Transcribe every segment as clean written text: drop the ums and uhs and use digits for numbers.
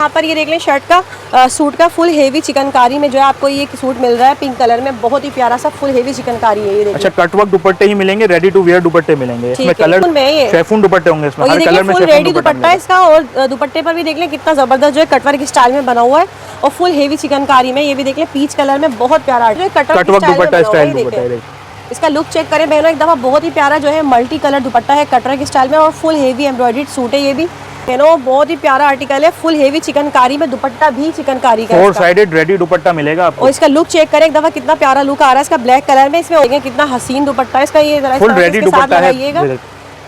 यहाँ पर ये देख लें शर्ट का सूट का फुल हेवी चिकनकारी में जो है आपको ये सूट मिल रहा है पिंक कलर में, बहुत ही प्यारा सा फुल हेवी चिकनकारी है ये देखिए। अच्छा, कटवर्क दुपट्टे ही मिलेंगे, रेडी टू वेयर दुपट्टे मिलेंगे, इसमें कलर शेफून दुपट्टे होंगे, इसमें हर कलर में फुल रेडी दुपट्टा है इसका। और दुपट्टे पर भी देख लें कितना जबरदस्त जो है कटवर्क स्टाइल में बना हुआ है और फुल हेवी चिकनकारी में। ये भी देख लें पीच कलर में, बहुत प्यारा कटवर्क दुपट्टा स्टाइल दुपट्टा है। इसका लुक चेक करें बहनों एक दफा, बहुत ही प्यारा जो है मल्टी कलर दुपट्टा है कटवर्क स्टाइल में और फुल हेवी एम्ब्रॉयडर्ड सूट है ये भी बहनों, बहुत ही प्यारा आर्टिकल है, फुल हेवी चिकनकारी में, दुपट्टा भी चिकनकारी का, 4 साइडेड रेडी दुपट्टा मिलेगा आपको। और इसका लुक चेक करें एक दफा, कितना प्यारा लुक आ रहा है इसका ब्लैक कलर में, इसमें होगा कितना हसीन दुपट्टा है इसका। ये फुल रेडी दुपट्टा है,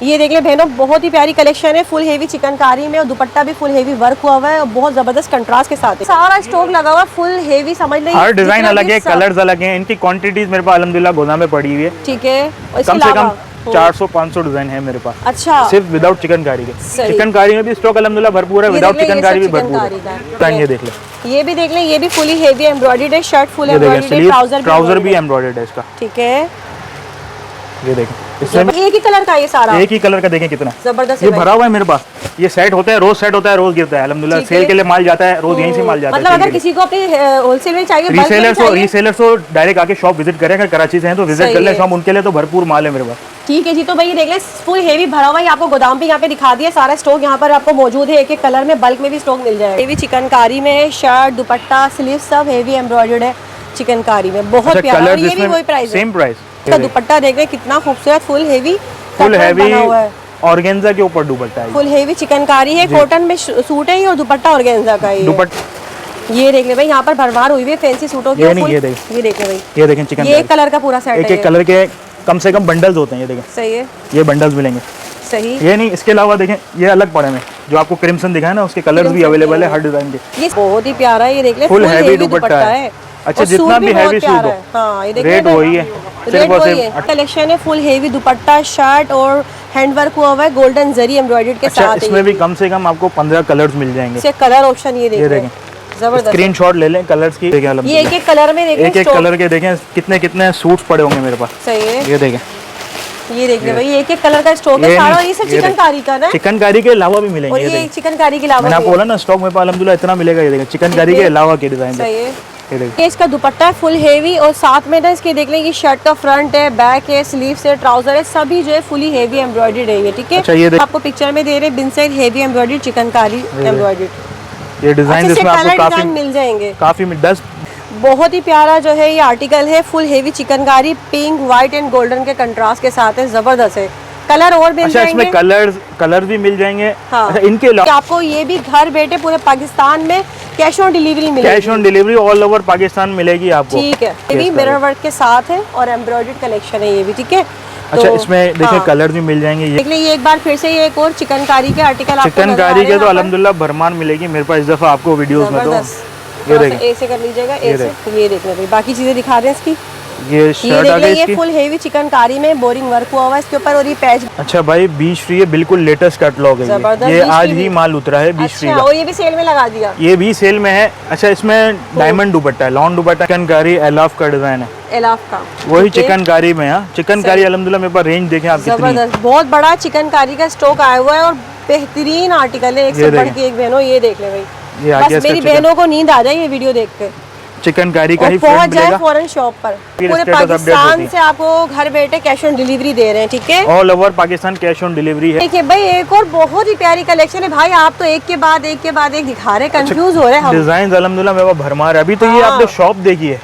ये देख ले बहनों, बहुत ही प्यारी कलेक्शन है फुल हेवी चिकनकारी में और दुपट्टा भी फुल हेवी वर्क हुआ हुआ है और बहुत जबरदस्त कंट्रास्ट के साथ है। सारा स्टॉक लगा हुआ है फुल हेवी, समझ लीजिए हर डिजाइन अलग है, कलर्स अलग हैं, इनकी क्वांटिटीज मेरे पास अल्हम्दुलिल्लाह गोदाम में पड़ी हुई है। ठीक है, कम से कम 400-500 डिजाइन है मेरे पास। अच्छा, सिर्फ विदाउट चिकनकारी के। चिकनकारी में भी स्टॉक अल्हम्दुलिल्लाह भरपूर है, विदाउट चिकनकारी भी भरपूर है। ये देख ले, ये भी देख ले, ये भी फुली हेवी एम्ब्रॉयडर्ड है, शर्ट फुल एम्ब्रॉयडर्ड है, ट्राउजर भी एम्ब्रॉयडर्ड है इसका। ठीक है, ये देखें, इसमें एक ही कलर का, ये सारा एक ही कलर का, देखें कितना जबरदस्त ये भरा हुआ है मेरे पास। ये सेट होता है, रोज सेट होता है, रोज गिरता है अल्हम्दुलिल्लाह। सेल के लिए माल जाता है, रोज यहीं से माल जाता है। मतलब अगर किसी को अपने होलसेल में चाहिए, रीसेलर्स को डायरेक्ट आके शॉप विजिट करें, अगर कराची से हैं तो विजिट कर ले शॉप, उनके लिए तो भरपूर माल है मेरे पास। ठीक है जी, तो भाई ये देख ले फुल हेवी भरा हुआ है, आपको गोदाम पे यहाँ पे दिखा दिया सारा स्टॉक यहाँ पर आपको मौजूद है, एक एक कलर में बल्क में भी स्टॉक मिल जाएगा। हेवी चिकनकारी में शर्ट दुपट्टा स्लीव सब हेवी एम्ब्रॉयडर्ड है चिकनकारी में, बहुत प्यारा। और ये भी वही प्राइस है, सेम प्राइस। इसका दुपट्टा देख रहे कितना खूबसूरत फुल हेवी ऑर्गेन्जा के ऊपर दुपट्टा है, फुल हेवी चिकनकारी है, कॉटन में सूट है और दुपट्टा ऑर्गेन्जा का है। दुपट्टा ये देख ले भाई, यहाँ पर भरमार हुई है फैंसी सूटों की। ये देख ले भाई, ये देखें चिकन, ये एक कलर का पूरा सेट है, एक कलर के कम से कम बंडल्स होते हैं। ये देखें, सही है, ये बंडल्स मिलेंगे। सही, ये नहीं, इसके अलावा देखें ये अलग पड़े में जो आपको क्रिम्सन दिखाया ना, उसके कलर्स भी अवेलेबल है हर डिजाइन के। ये बहुत ही प्यारा है, ये देख ले फुल हेवी दुपट्टा है। अच्छा, जितना भी हैवी सूट हो, हाँ ये रेट वही है, रेट वही है। कलेक्शन है फुल हेवी दुपट्टा शर्ट और हैंडवर्क हुआ हुआ है गोल्डन जरी एम्ब्रॉयडर्ड के साथ। इसमें भी कम से कम आपको 15 कलर्स मिल जाएंगे। इसके कलर ऑप्शन ये देखें, जबरदस्त स्क्रीनशॉट ले लें कलर्स की। ये एक एक कलर में देखें, एक एक कलर के देखें कितने कितने सूट्स पड़े होंगे मेरे पास। सही है, ये देखें, ये देख ले भाई, एक एक कलर का स्टॉक है सारा। ये सब चिकनकारी का ना, चिकनकारी के अलावा भी मिलेंगे। और ये चिकनकारी के अलावा मैंने आपको बोला ना स्टॉक में अल्हम्दुलिल्लाह इतना मिलेगा। ये देखें चिकनकारी के अलावा के डिजाइन। सही है, ये इसका दुपट्टा है फुल हेवी और साथ में ना इसके देख लें ये शर्ट का फ्रंट है, बैक है, स्लीव्स है, ट्राउजर है, सभी जो है फुली हेवी एम्ब्रॉयडर्ड है ये। ठीक है, अच्छा, ये आपको पिक्चर में दे रहे Bin Saeed heavy embroidered chikankari embroidered. ये डिजाइन जिसमें आपको काफी मिल जाएंगे, काफी 10। बहुत ही प्यारा जो है ये आर्टिकल है, full heavy chikankari pink white and golden के कंट्रास्ट के साथ है, जबरदस्त है। कलर और मिल जाएंगे, इसमें कलर भी मिल जाएंगे। हाँ। अच्छा, इनके अलावा आपको ये भी घर बैठे पूरे पाकिस्तान में कैश ऑन डिलीवरी मिलेगी। Cash on delivery all over Pakistan मिलेगी आपको। ठीक है, ये भी मिरर वर्क के साथ है और एम्ब्रॉयडर्ड कलेक्शन है ये भी। ठीक है, अच्छा, इसमें देखिए कलर भी मिल जाएंगे। देख लीजिए एक बार फिर से ये एक और चिकनकारी के आर्टिकल आपको चिकनकारी के तो अल्हम्दुलिल्लाह भरमार मिलेगी मेरे पास इस दफा आपको वीडियोस में। तो ये देखिए, ऐसे कर लीजिएगा, ऐसे ये देख लें, बाकी चीजें दिखा रहे हैं इसकी। ये शर्ट आ गई, ये फुल हेवी चिकनकारी में बोरिंग वर्क हुआ हुआ है इसके ऊपर और ये पैच। अच्छा भाई, बीच फ्री है, बिल्कुल लेटेस्ट कैटलॉग है ये आज ही माल उतरा है बीच फ्री का। और ये भी सेल में लगा दिया, ये भी सेल में है। अच्छा, इसमें डायमंड दुपट्टा है, लॉन्ग दुपट्टा, चिकनकारी एलाफ का डिजाइन है, एलाफ का वही चिकनकारी में। चिकनकारी अल्हम्दुलिल्लाह मेरे पास रेंज देखें आप कितनी, बहुत बड़ा चिकनकारी का स्टॉक आया हुआ है और बेहतरीन आर्टिकल है, एक से बढ़ के एक। बहनों ये देख ले भाई, बस मेरी बहनों को नींद आ जाए ये वीडियो देख के। चिकनकारी का ही पहुंच जाए फॉरेन शॉप पर, पूरे पाकिस्तान से आपको घर बैठे कैश ऑन डिलीवरी दे रहे हैं। ठीक है, all over Pakistan cash on delivery है। देखिए भाई, एक और बहुत ही प्यारी कलेक्शन है भाई, आप तो एक के बाद एक दिखा रहे, कंफ्यूज हो रहे हैं हम। डिजाइन अल्हम्दुलिल्लाह मेरे पास भरमार है। अभी तो ये आपने शॉप देखी है,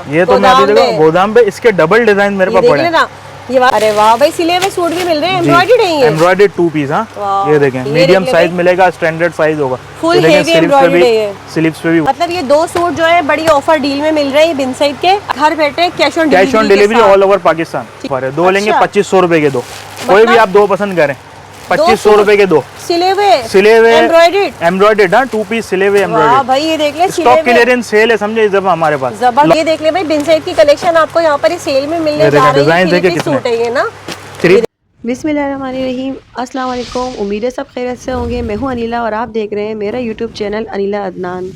ये तो मैं अभी देखो गोदाम पे इसके डबल डिजाइन मेरे पास पड़े हैं। अरे वाह भाई, सिले हुए सूट भी मिल रहे हैं, एम्ब्रॉयडर्ड है ये, एम्ब्रॉयडर्ड 2 पीस। हाँ, ये देखें, मीडियम साइज मिलेगा, स्टैंडर्ड साइज होगा, फुल हेवी एम्ब्रॉयडर्ड है, स्लीव्स पे भी। मतलब ये 2 सूट जो है बड़ी ऑफर डील में मिल रहे हैं बिन साइड के, घर बैठे cash on delivery all over Pakistan. 2 लेंगे 2500 रुपए के 2, कोई भी आप 2 पसंद करें, 2500 रुपए के 2 सिले हुए एम्ब्रॉयडर्ड। हाँ, 2 पीस सिले हुए एम्ब्रॉयडर्ड भाई, ये देख ले स्टॉक क्लियरेंस सेल है, समझे जब हमारे पास। ये देख ले भाई, बिन साइड की कलेक्शन आपको यहाँ पर सेल में मिलने जा रही है। डिजाइन देखे कितने ना। बिस्मिल्लाहिर्रहमानिर्रहीम, अस्सलाम वालेकुम, उम्मीद है सब खैरियत से होंगे। मैं हूँ अनिला और आप देख रहे हैं मेरा यूट्यूब चैनल अनिला अदनान।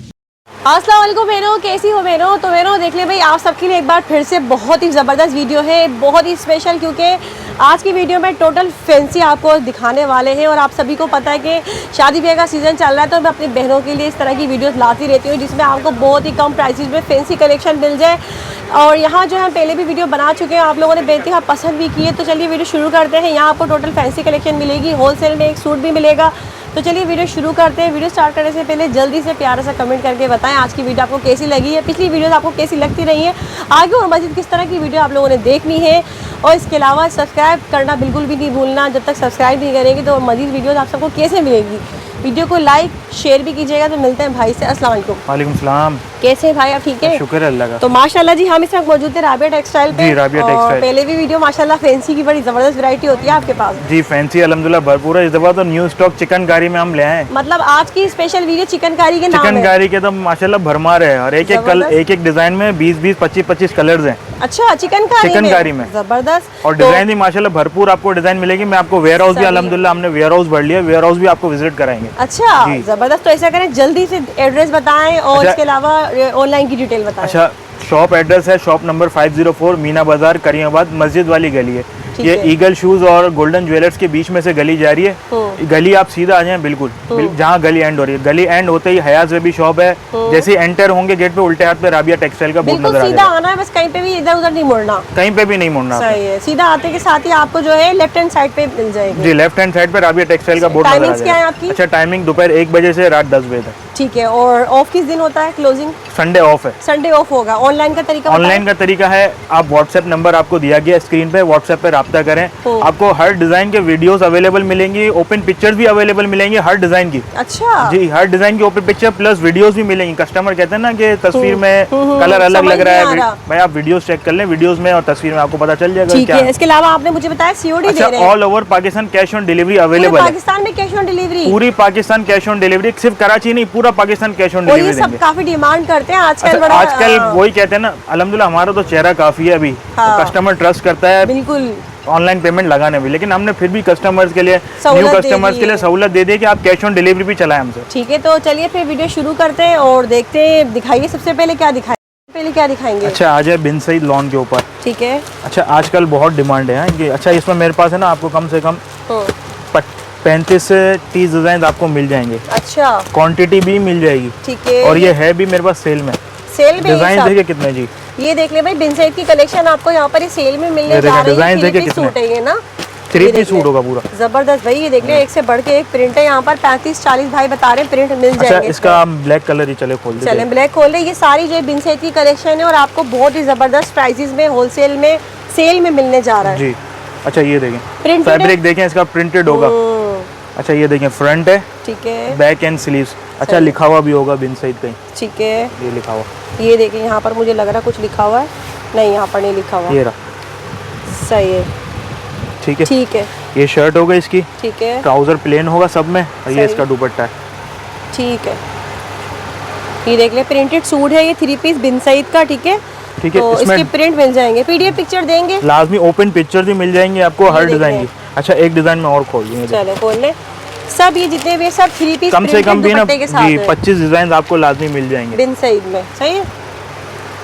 अस्सलाम वालेकुम बहनों, कैसी हो बहनों। तो बहनों देख ले भाई, आप सबके लिए एक बार फिर से बहुत ही ज़बरदस्त वीडियो है, बहुत ही स्पेशल, क्योंकि आज की वीडियो में टोटल फैंसी आपको दिखाने वाले हैं। और आप सभी को पता है कि शादी ब्याह का सीज़न चल रहा है, तो मैं अपनी बहनों के लिए इस तरह की वीडियोस लाती रहती हूँ जिसमें आपको बहुत ही कम प्राइसेस में फैंसी कलेक्शन मिल जाए। और यहाँ जो हम पहले भी वीडियो बना चुके हैं, आप लोगों ने बेहतरीन पसंद भी की है। तो चलिए वीडियो शुरू करते हैं। यहाँ आपको टोटल फैंसी कलेक्शन मिलेगी, होलसेल में एक सूट भी मिलेगा। तो चलिए वीडियो शुरू करते हैं। वीडियो स्टार्ट करने से पहले जल्दी से प्यारा सा कमेंट करके बताएं आज की वीडियो आपको कैसी लगी है, पिछली वीडियो आपको कैसी लगती रही है, आगे और मज़ीद किस तरह की वीडियो आप लोगों ने देखनी है। और इसके अलावा सब्सक्राइब करना बिल्कुल भी नहीं भूलना। जब तक सब्सक्राइब नहीं करेंगे तो मज़ीद वीडियोज़ आप सबको कैसे मिलेगी। वीडियो को लाइक शेयर भी कीजिएगा। तो मिलते हैं भाई से। अस्सलाम वालेकुम। वालेकुम सलाम। कैसे हैं भाई आप, ठीक है? शुक्र है अल्लाह का। तो माशाल्लाह जी हम इस वक्त मौजूद थे राबिया टेक्सटाइल पे। जी, राबिया टेक्सटाइल। पहले भी वीडियो माशाल्लाह फैंसी की बड़ी ज़बरदस्त वैरायटी होती है आपके पास। जी फैंसी अल्हम्दुलिल्लाह भरपूर है। इस दफ़ा तो न्यू स्टॉक चिकनकारी में हम ले आए। मतलब आज की स्पेशल वीडियो चिकनकारी के नाम है। चिकनकारी के तो माशाल्लाह भरमार है और एक एक डिजाइन में 20-20, 25-25 कलर्स हैं। अच्छा, चिकनकारी में जबरदस्त। और डिजाइन भी माशाल्लाह भरपूर आपको डिजाइन मिलेगी। मैं आपको वेयर हाउस भी अल्हम्दुलिल्लाह हमने वेयर हाउस भर लिया, वेयर हाउस भी आपको विजिट कराएंगे। अच्छा जबरदस्त। तो ऐसा करें जल्दी से एड्रेस बताएं और इसके अलावा ऑनलाइन की डिटेल बताएं। अच्छा, शॉप एड्रेस है शॉप नंबर 504 मीना बाजार करीमाबाद मस्जिद वाली गली है। ये ईगल शूज और गोल्डन ज्वेलर्स के बीच में से गली जा रही है। गली आप सीधा आ जाए बिल्कुल जहाँ गली एंड हो रही है। गली एंड होते ही हयाज बेबी शॉप है। जैसे एंटर होंगे गेट पे उल्टे हाथ पे राबिया टेक्सटाइल का बोर्ड नजर आ सीधा आना है, बस कहीं पे भी इधर उधर नहीं मुड़ना। कहीं पे भी नहीं मुड़ना। सही है। सीधा आते के साथ ही आपको जो है लेफ्ट हैंड साइड पे मिल जाएगी। जी, लेफ्ट हैंड साइड पे राबिया टेक्सटाइल का बोर्ड नजर आ टाइमिंग्स क्या है आपकी? अच्छा, टाइमिंग दोपहर 1 बजे से रात 10 बजे तक। ठीक है। और ऑफ किस दिन होता है? क्लोजिंग संडे ऑफ है। संडे ऑफ होगा। ऑनलाइन का तरीका? ऑनलाइन का तरीका है, आप व्हाट्सएप नंबर आपको दिया गया स्क्रीन पे, व्हाट्सएप पे राब्ता करें। आपको हर डिजाइन के वीडियोस अवेलेबल मिलेंगी, ओपन पिक्चर्स भी अवेलेबल मिलेंगी हर डिजाइन की। अच्छा जी, हर डिजाइन की ओपन पिक्चर प्लस वीडियोस भी मिलेंगी। कस्टमर कहते हैं ना कि तस्वीर में कलर अलग लग रहा है, भाई आप वीडियोस चेक कर लें, वीडियोस में और तस्वीर में आपको पता चल जाएगा क्या है। इसके अलावा आपने मुझे बताया सीओडी दे रहे हैं। All over Pakistan cash on delivery available है। पाकिस्तान में कैश ऑन डिलीवरी? पूरी पाकिस्तान कैश ऑन डिलीवरी, सिर्फ कराची नहीं पूरा पाकिस्तान कैश ऑन डिलीवरी देंगे। काफी डिमांड करते हैं आजकल। आजकल वही कहते हैं ना, अल्हम्दुलिल्लाह हमारा तो चेहरा काफी है अभी, कस्टमर ट्रस्ट करता है बिल्कुल ऑनलाइन पेमेंट लगाने में। लेकिन हमने फिर भी कस्टमर्स के लिए, न्यू कस्टमर्स के लिए सहूलत दे दी कि आप कैश ऑन डिलीवरी भी चलाएं हमसे। ठीक है, तो चलिए फिर वीडियो शुरू करते हैं और देखते हैं। दिखाइए सबसे पहले क्या दिखाएंगे? अच्छा, आ जाए बिन सईद लॉन के ऊपर। ठीक है। अच्छा, आजकल बहुत डिमांड है कि अच्छा इसमें मेरे पास है ना आपको कम से कम 35 से 30 डिजाइन आपको मिल जाएंगे। अच्छा, क्वांटिटी भी मिल जाएगी। ठीक है। और ये है भी मेरे पास सेल में। सेल में डिजाइन देखिए कितने जी। ये देख ले भाई, बिन सईद की कलेक्शन आपको यहाँ पर सेल में मिलने जा रही है। डिजाइन देखिए कितने सूट है ये ना, 3 पीस सूट होगा पूरा। जबरदस्त भाई। ये देख ले, एक से बढ़ के एक प्रिंट है यहाँ पर। 35-40 भाई बता रहे हैं प्रिंट मिल जाएंगे। अच्छा, इसका ब्लैक कलर ही चले खोल दे। चलें ब्लैक खोल ले। ये सारी जो बिन सईद की कलेक्शन है और आपको बहुत ही जबरदस्त प्राइसेस में होलसेल में सेल में मिलने जा रहा है जी। अच्छा, ये देखें फैब्रिक देखें, इसका प्रिंटेड होगा। अच्छा, ये देखें फ्रंट है, ठीक है, बैक एंड स्लीव्स। अच्छा, लिखा हुआ भी होगा बिन सईद कहीं। ठीक है, ये लिखा हुआ। ये देखें यहाँ पर मुझे लग रहा है कुछ लिखा हुआ है, नहीं यहाँ पर नहीं लिखा हुआ। ये रहा। सही है। ठीक है, ठीक है। ये शर्ट होगा इसकी। ठीक है। ट्राउजर प्लेन होगा सब में और ये इसका दुपट्टा है। ठीक है। ये देख ले प्रिंटेड सूट है, ये 3 पीस बिन सईद का। ठीक है, ठीक है। तो इसके प्रिंट मिल जाएंगे, पीडीएफ पिक्चर देंगे लाजमी, ओपन पिक्चर भी मिल जाएंगे आपको हर डिजाइन की। अच्छा, एक डिजाइन में और खोल देंगे। चलो खोल ले। सब ये जितने भी सब 3 पीस कम से कम भी ना जी 25 डिजाइन आपको लाजमी मिल जाएंगे बिन सईद में। सही है।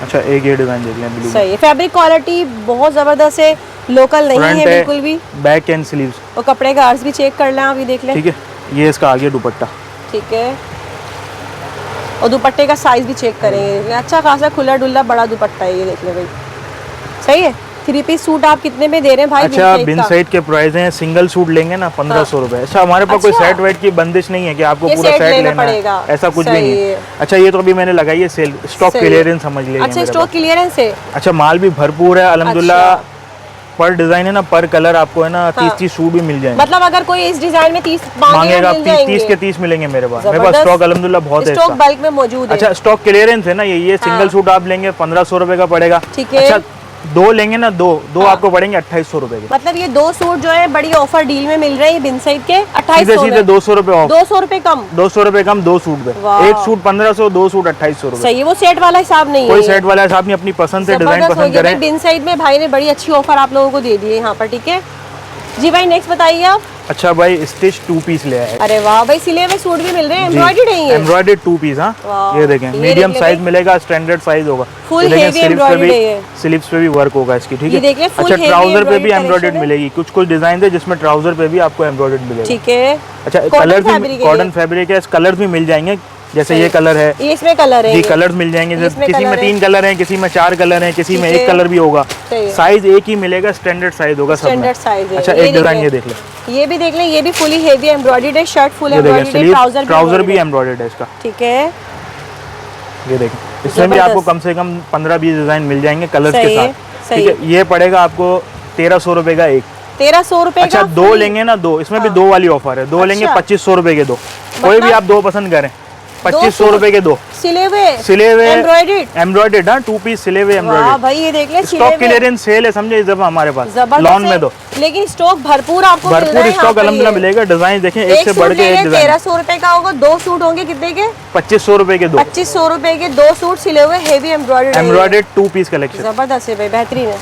अच्छा, एक ये डिजाइन देख लें ब्लू। सही है। फैब्रिक क्वालिटी बहुत जबरदस्त है, लोकल नहीं है बिल्कुल भी। बैक एंड स्लीव्स और कपड़े का अर्ज भी चेक कर लें आप, ये देख लें। ठीक है। ये इसका आगे दुपट्टा। ठीक है। और दुपट्टे का साइज भी चेक करेंगे। अच्छा खासा खुला डुल्ला बड़ा दुपट्टा है, ये देख ले भाई। सही है। 3 पीस सूट आप कितने में दे रहे हैं भाई? अच्छा, बिन सईद के प्राइस हैं, सिंगल सूट लेंगे ना 1500 रुपए। अच्छा, हमारे पास कोई सेट वेट की बंदिश नहीं है कि आपको पूरा सेट लेना पड़ेगा, ऐसा कुछ भी नहीं है। अच्छा, ये तो अभी मैंने लगाई है सेल, स्टॉक क्लियरेंस समझ लीजिए। अच्छा, स्टॉक क्लियरेंस है। अच्छा, माल भी भरपूर है अल्हम्दुलिल्लाह। पर डिजाइन है ना, पर कलर आपको है ना 30-30 सूट भी मिल जाएंगे। मतलब अगर कोई इस डिजाइन में 30 मांगेगा 30 के 30 मिलेंगे मेरे पास। मेरे पास स्टॉक अल्हम्दुलिल्लाह बहुत है, स्टॉक बल्क में मौजूद है। अच्छा, स्टॉक क्लियरेंस है ना, ये सिंगल सूट आप लेंगे 1500 रुपए का पड़ेगा। ठीक है। अच्छा, 2 लेंगे ना, दो आपको पड़ेंगे 2800 रुपए के। मतलब ये 2 सूट जो है बड़ी ऑफर डील में मिल रहे हैं बिन सईद के 2800 सीधे 200 रुपए ऑफ। 200 रुपए कम, 200 रुपए कम 2 सूट पे। एक सूट 1500, 2 सूट 2800 रुपए। सही है। वो सेट वाला हिसाब नहीं है, कोई सेट वाला हिसाब नहीं, अपनी पसंद से डिजाइन पसंद करें। बिन सईद में भाई ने बड़ी अच्छी ऑफर आप लोगों को दे दी है यहाँ पर। ठीक है। जी भाई नेक्स्ट बताइए आप। अच्छा भाई स्टिच 2 पीस ले आए। अरे वाह भाई, सिले हुए सूट भी मिल रहे हैं, एम्ब्रॉयडर्ड है ये। Embroidered 2 piece. हाँ ये देखें, मीडियम साइज मिलेगा, स्टैंडर्ड साइज होगा। फुल हेवी एम्ब्रॉयडर्ड है ये। स्लीव्स पे भी वर्क होगा इसकी, ठीक ये देखिए, है। full अच्छा heavy ट्राउजर पे भी embroidered एम्ब्रॉयडर्ड collection मिलेगी, कुछ कुछ डिजाइन है जिसमें ट्राउजर पे भी आपको एम्ब्रॉयडर्ड मिलेगा, ठीक है। अच्छा कलर भी कॉटन फैब्रिक है, कलर भी मिल जाएंगे, जैसे ये कलर है, ये इसमें कलर है, जी कलर्स मिल जाएंगे, किसी में 3 कलर हैं, किसी में 4 कलर हैं, किसी में 1 कलर भी होगा। साइज एक ही मिलेगा, स्टैंडर्ड साइज होगा सब में। स्टैंडर्ड साइज है। अच्छा एक डिजाइन ये देख ले, ये भी देख लें, ये भी फुली हेवी एम्ब्रॉयडर्ड है, शर्ट फुल एम्ब्रॉयडर्ड है, ट्राउजर भी एम्ब्रॉयडर्ड है इसका, ठीक है। ये देखें, इसमें भी आपको कम से कम 15-20 डिजाइन मिल जाएंगे कलर्स के साथ, ठीक है। ये पड़ेगा आपको 1300 रुपए का एक। 1300 रुपए अच्छा 2 लेंगे ना, 2 इसमें भी 2 वाली ऑफर है, 2 लेंगे 2500 रुपए के 2, कोई भी आप 2 पसंद करें, 2500 रुपए के 2 सिले हुए एम्ब्रॉयडर्ड। हाँ 2 पीस सिले हुए एम्ब्रॉयडर्ड भाई, ये देख ले, स्टॉक क्लियरेंस सेल है, समझे, जब हमारे पास लॉन में दो, लेकिन स्टॉक भरपूर आपको भरपूर स्टॉक अलहमदुलिल्लाह मिलेगा। डिजाइन देखें, एक से बढ़ के एक डिजाइन। 1300 रुपए का होगा, 2 सूट होंगे कितने के? 2500 रुपए के 2। 2500 रुपए के 2 सूट सिले हुए हेवी एम्ब्रॉयडर्ड 2 पीस कलेक्शन, जबरदस्त है भाई, बेहतरीन है।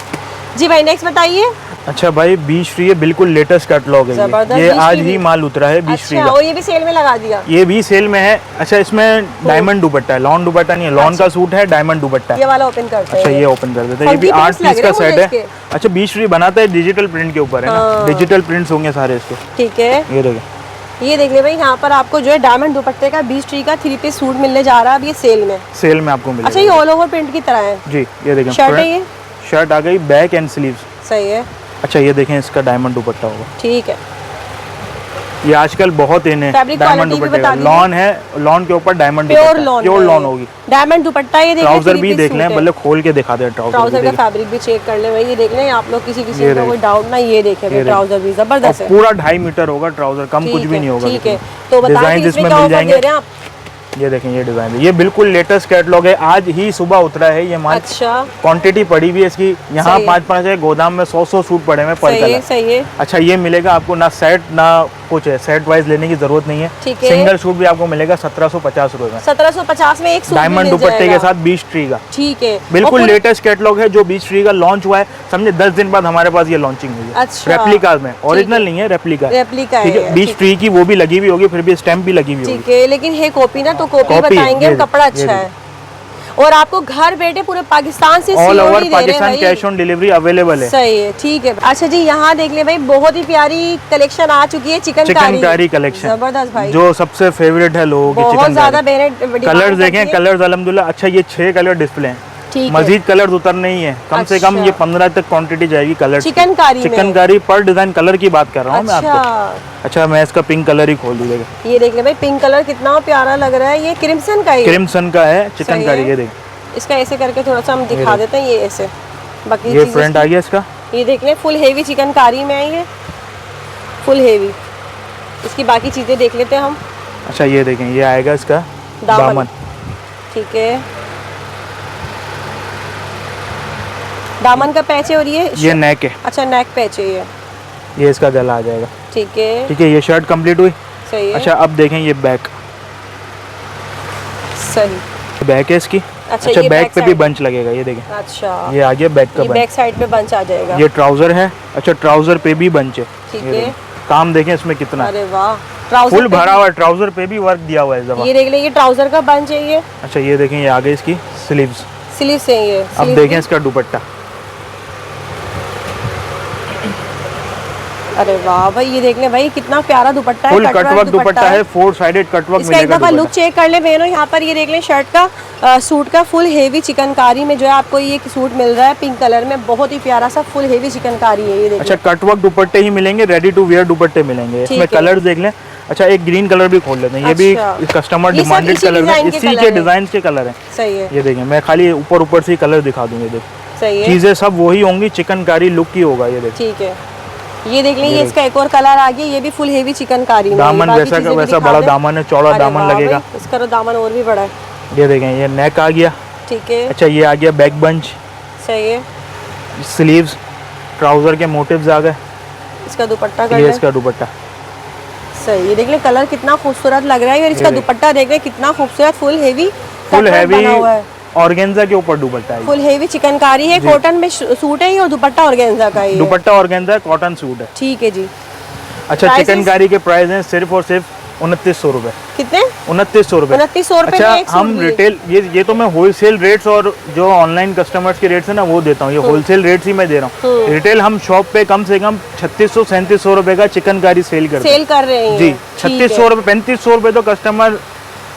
जी भाई नेक्स्ट बताइए। अच्छा भाई बीच फ्री है, बिल्कुल लेटेस्ट कैटलॉग है ये आज ही माल उतरा है बीच फ्री का, और ये भी सेल में लगा दिया, ये भी सेल में है। अच्छा इसमें डायमंड दुपट्टा है, लॉन दुपट्टा नहीं है, लॉन का सूट है, डायमंड दुपट्टा है। ये वाला ओपन करते हैं। अच्छा ये ओपन कर देते हैं, ये भी 8 पीस का सेट है। अच्छा बीच फ्री बनाता है डिजिटल प्रिंट के ऊपर है ना, डिजिटल प्रिंट्स होंगे सारे इसके, ठीक है। ये देखिए, ये देख ले भाई, यहाँ पर आपको जो है डायमंड दुपट्टे का बीच ट्री का 3 पीस सूट मिलने जा रहा है, अब ये सेल में आपको मिलेगा। अच्छा ये ऑल ओवर प्रिंट की तरह है जी, ये देखें शर्ट है, ये शर्ट आ गई, बैक एंड स्लीव्स, सही है। अच्छा ये देखें, इसका डायमंड दुपट्टा होगा, ठीक है। ये आजकल बहुत इन है डायमंड दुपट्टे का, लॉन है, लॉन के ऊपर डायमंड प्योर लॉन होगी, डायमंड दुपट्टा। ये देखिए, ट्राउजर भी देख लें, मतलब खोल के दिखा दे ट्राउजर का फैब्रिक भी चेक कर ले भाई, ये देख लें आप लोग, किसी का कोई डाउट ना, ये देखें ट्राउजर भी जबरदस्त है, पूरा 2.5 मीटर होगा ट्राउजर, कम कुछ भी नहीं होगा, ठीक है। तो बताइए इसमें क्या ऑफर दे रहे हैं आप? ये देखें, ये डिजाइन है, ये बिल्कुल लेटेस्ट कैटलॉग है, आज ही सुबह उतरा है ये माल। अच्छा क्वांटिटी पड़ी हुई है इसकी, यहाँ 5-5 है, गोदाम में 100 सूट पड़े हैं पर कलर, सही है। अच्छा ये मिलेगा आपको ना सेट ना कुछ है, सेट वाइज लेने की जरूरत नहीं है, सिंगल सूट भी आपको मिलेगा 1750 रुपए में, 1750 में एक सूट डायमंड दुपट्टे के साथ बीच ट्री का, ठीक है। बिल्कुल लेटेस्ट कैटलॉग है, जो बीच ट्री का लॉन्च हुआ है, समझे 10 दिन बाद हमारे पास ये लॉन्चिंग हुई है। अच्छा, रेप्लिका में, ओरिजिनल नहीं है, रेप्लिका है, बीच ट्री की वो भी लगी हुई होगी, फिर भी स्टैम्प भी लगी हुई होगी, ठीक है। लेकिन है कॉपी ना, तो कॉपी बताएंगे, कपड़ा अच्छा है, और आपको घर बैठे पूरे पाकिस्तान से all over Pakistan cash on delivery available है, सही है, ठीक है। अच्छा जी यहाँ देख ले भाई, बहुत ही प्यारी कलेक्शन आ चुकी है, चिकनकारी कलेक्शन, जबरदस्त भाई, जो सबसे फेवरेट है लोगों की, बहुत ज्यादा कलर्स देखें, कलर्स अल्हम्दुलिल्लाह। अच्छा ये 6 कलर डिस्प्ले हैं, मजीद कलर उतरने ही है, कम से कम ये 15 तक क्वांटिटी जाएगी कलर, चिकनकारी पर डिजाइन कलर की बात कर रहा हूँ मैं आपको। अच्छा मैं इसका पिंक कलर ही खोल दूंगा, ये देख ले भाई, पिंक कलर कितना प्यारा लग रहा है, ये क्रिम्सन का है चिकनकारी, ये देख, इसका ऐसे करके थोड़ा सा हम दिखा देते हैं, ये ऐसे, बाकी ये फ्रंट आ गया इसका, ये देख ले फुल हेवी चिकनकारी में है, ये फुल हेवी, इसकी बाकी चीजें देख लेते हैं हम। अच्छा ये देखें, ये आएगा इसका दामन, ठीक है, दामन का पैच है, और ये नेक है, अच्छा नेक पैच है, ये इसका गला आ जाएगा, ठीक है, ठीक है। ये शर्ट कंप्लीट हुई, सही है। अच्छा अब देखें ये बैक, सही बैक है इसकी, अच्छा बैक पे भी बंच लगेगा, ये देखें, अच्छा ये आ गया बैक का बंच, बैक साइड पे बंच आ जाएगा। ये ट्राउजर है, अच्छा ट्राउजर पे भी बंच है, ठीक है, काम देखें इसमें कितना, अरे वाह, ट्राउजर फुल भरा हुआ, ट्राउजर पे भी वर्क दिया हुआ है, ये देख ले, ये ट्राउजर का बंच है ये। अच्छा ये देखें, ये आ गई इसकी स्लीव्स है ये। अब देखें इसका दुपट्टा, अरे वाह भाई, ये देख ले भाई, कितना प्यारा दुपट्टा है, फुल कटवर्क दुपट्टा है, 4 साइडेड कटवर्क मिलेगा। एक दफा लुक चेक कर ले बहनों, यहाँ पर ये देख ले शर्ट का सूट का फुल हेवी चिकनकारी में जो है आपको ये सूट मिल रहा है, पिंक कलर में, बहुत ही प्यारा सा फुल हेवी चिकनकारी है, ये देख। अच्छा कटवर्क दुपट्टे ही मिलेंगे, रेडी टू वेयर दुपट्टे मिलेंगे, इसमें कलर देख लें। अच्छा एक ग्रीन कलर भी खोल लेते हैं, ये भी कस्टमर डिमांडेड कलर है, इसी के डिजाइन के कलर है, सही है। ये देखें, मैं खाली ऊपर से कलर दिखा दूंगी, देख सही है, चीजें सब वही होंगी, चिकनकारी लुक की होगा, ये देख, ठीक है। ये देख लें, ये इसका एक और कलर आ गया, ये भी फुल हेवी चिकनकारी में, दामन वैसा बड़ा दामन है, चौड़ा दामन लगेगा, इसका तो दामन और भी बड़ा है, ये देखें, ये नेक आ गया, ठीक है। अच्छा ये आ गया बैक बंच, सही है, स्लीव्स, ट्राउजर के मोटिव्स आ गए, इसका दुपट्टा, ये इसका दुपट्टा, सही। ये देख ले कलर कितना खूबसूरत लग रहा है, और इसका दुपट्टा देख ले कितना खूबसूरत, फुल हेवी ऑर्गेन्जा के ऊपर दुपट्टा है। फुल हेवी चिकनकारी है, कॉटन में सूट है ये और दुपट्टा ऑर्गेन्जा का है। दुपट्टा ऑर्गेन्जा कॉटन सूट है। ठीक है जी। अच्छा चिकनकारी के प्राइस हैं सिर्फ और सिर्फ 2900 रुपए। कितने? 2900 रुपए। 2900 रुपए। अच्छा हम रिटेल ये तो मैं होलसेल रेट्स और जो ऑनलाइन कस्टमर्स के रेट्स है ना वो देता हूँ, ये होलसेल रेट्स ही मैं दे रहा हूँ। रिटेल हम शॉप पे कम से कम 3600-3700 रुपए का चिकनकारी सेल कर रहे हैं जी। 3600 रुपए 3500 रुपए तो कस्टमर